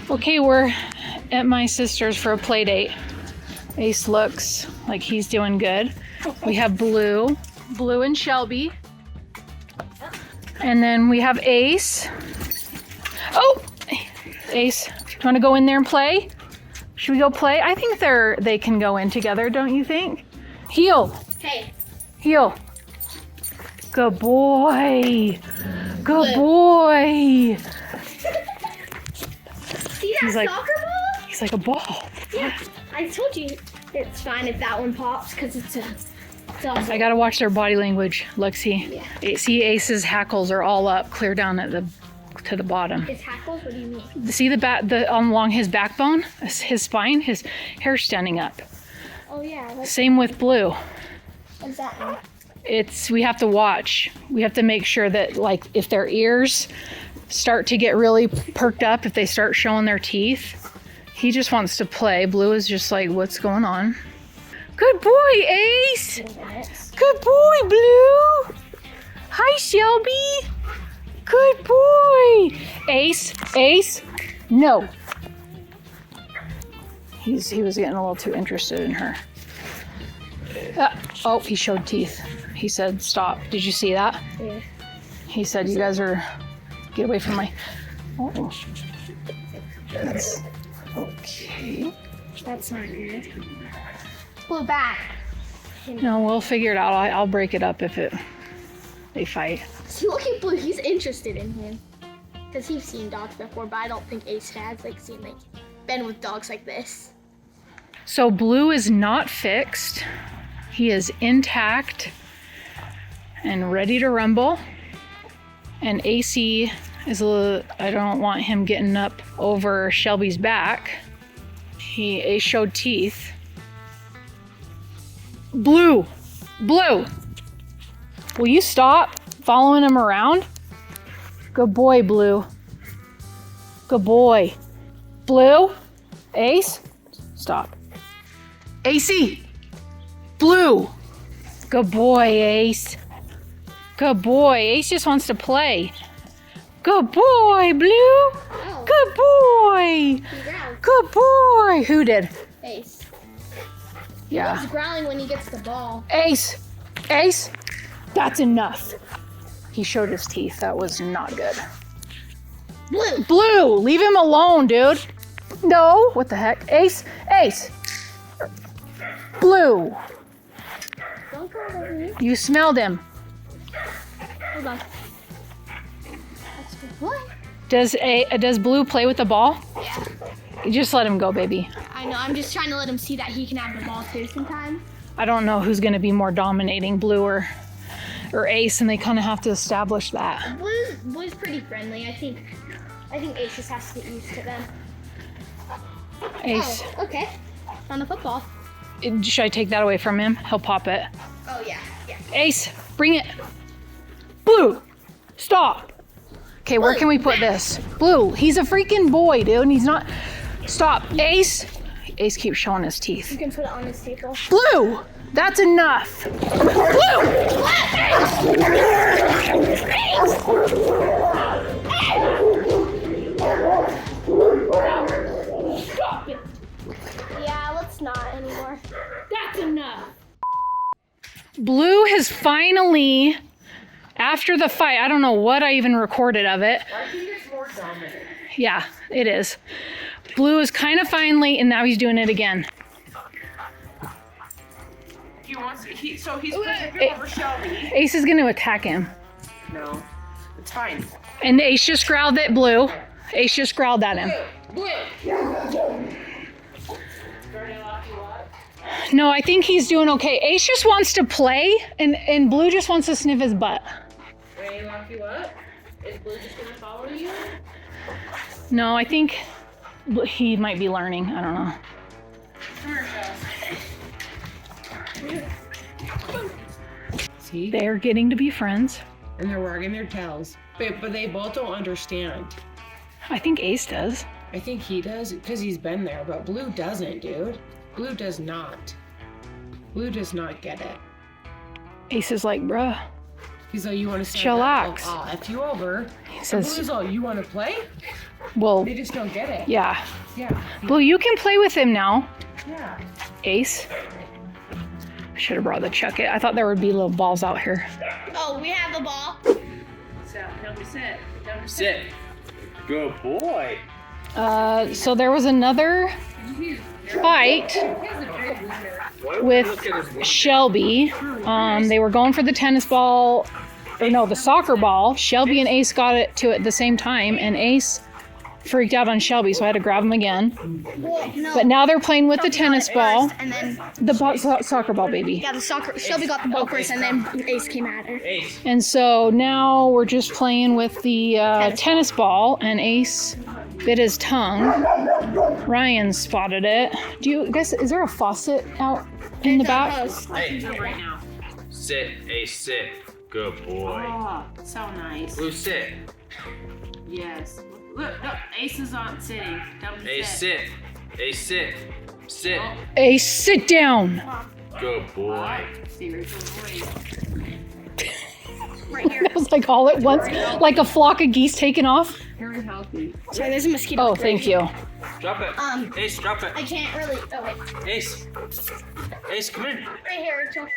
Okay, we're at my sister's for a play date. Ace looks like he's doing good. We have Blue and Shelby. And then we have Ace. Oh, Ace, do you want to go in there and play? Should we go play? I think they can go in together, don't you think? Heel. Hey. Heel. Good boy. Good boy. See that He's like, soccer ball? He's like a ball. Yeah. I told you it's fine if that one pops because it's awesome. I gotta watch their body language. Lexi. Yeah. See, Ace's hackles are all up, clear down at to the bottom. His hackles? What do you mean? See along his backbone, his spine, his hair standing up. Oh yeah. Same with Blue. What's that mean? We have to watch. We have to make sure that, like, if their ears start to get really perked up, if they start showing their teeth, he just wants to play. Blue is just like, what's going on? Good boy, Ace. Good boy, Blue. Hi, Shelby. Good boy. Ace. No. He was getting a little too interested in her. Oh, he showed teeth. He said, stop. Did you see that? Yeah. He said, you guys are, get away from my, oh. That's, okay. That's not good. Blue back. No, we'll figure it out. I'll break it up if they fight. See, look at Blue. He's interested in him. Because he's seen dogs before, but I don't think Ace has, been with dogs like this. So Blue is not fixed. He is intact and ready to rumble. And AC is I don't want him getting up over Shelby's back. Ace showed teeth. Blue, will you stop following him around? Good boy, Blue. Good boy. Blue, Ace, stop. AC, Blue. Good boy, Ace. Good boy. Ace just wants to play. Good boy, Blue. Oh. Good boy. Good boy. Who did? Ace. Yeah. He's growling when he gets the ball. Ace. That's enough. He showed his teeth. That was not good. Blue, leave him alone, dude. No. What the heck? Ace. Blue. Don't go over here. You smelled him. Hold on. That's a good boy. Does Blue play with the ball? Yeah. You just let him go, baby. I know. I'm just trying to let him see that he can have the ball too sometimes. I don't know who's going to be more dominating, Blue or Ace, and they kind of have to establish that. Blue's pretty friendly. I think Ace just has to get used to them. Ace. Oh, okay. On the football. Should I take that away from him? He'll pop it. Oh yeah. Ace, bring it. Blue, stop. Okay, where can we put this? Blue, he's a freaking boy, dude, and he's not. Stop. Ace keeps showing his teeth. You can put it on his table. Blue, that's enough. Blue! Stop it. Yeah, let's not anymore. That's enough. Blue has finally, after the fight, I don't know what I even recorded of it. I think it's more dominant. Yeah, it is. Blue is kind of finally, and now he's doing it again. He's protecting over Shelby. Ace is going to attack him. No, it's fine. And Ace just growled at Blue. Ace just growled at him. Blue. No, I think he's doing okay. Ace just wants to play, and Blue just wants to sniff his butt. Ready to lock you up? Is Blue just gonna follow you? No, I think he might be learning. I don't know. Come here, See? They're getting to be friends. And they're wagging their tails. But they both don't understand. I think Ace does. I think he does because he's been there, but Blue doesn't, dude. Blue does not. Blue does not get it. Ace is like, bruh. He's like, you want to Chillax. I'll F you over. He And says, Blue's all, you want to play? Well, They just don't get it. yeah. Yeah. Blue, you can play with him now. Yeah. Ace. I should have brought the chuck it. I thought there would be little balls out here. Oh, we have a ball. So tell me sit. Tell me Sit. Good boy. So there was another fight with Shelby. They were going for the tennis ball, or no, the soccer ball. Shelby and Ace got it to at the same time, and Ace freaked out on Shelby, so I had to grab him again. Well, no. But now they're playing with the tennis ball. And then The soccer ball, baby. yeah, the soccer. Shelby got the ball first, and then Ace came at her. Ace. And so now we're just playing with the tennis ball, and Ace bit his tongue. Ryan spotted it. Do you guys, is there a faucet out in the back? Hey. right now. Sit. Ace, sit. Good boy. Oh, so nice. Blue, sit. Yes. Look, Ace is on sitting. Tell me Ace, sit. Ace, sit. Sit. Ace, sit down. Good boy. Seriously, boy. Right here. It was like all at once, like a flock of geese taking off. Very healthy. Sorry, there's a mosquito. Oh, thank you. Drop it. Ace, drop I it. can't really. Oh wait. Ace. Ace, come in. Right here, Rachel.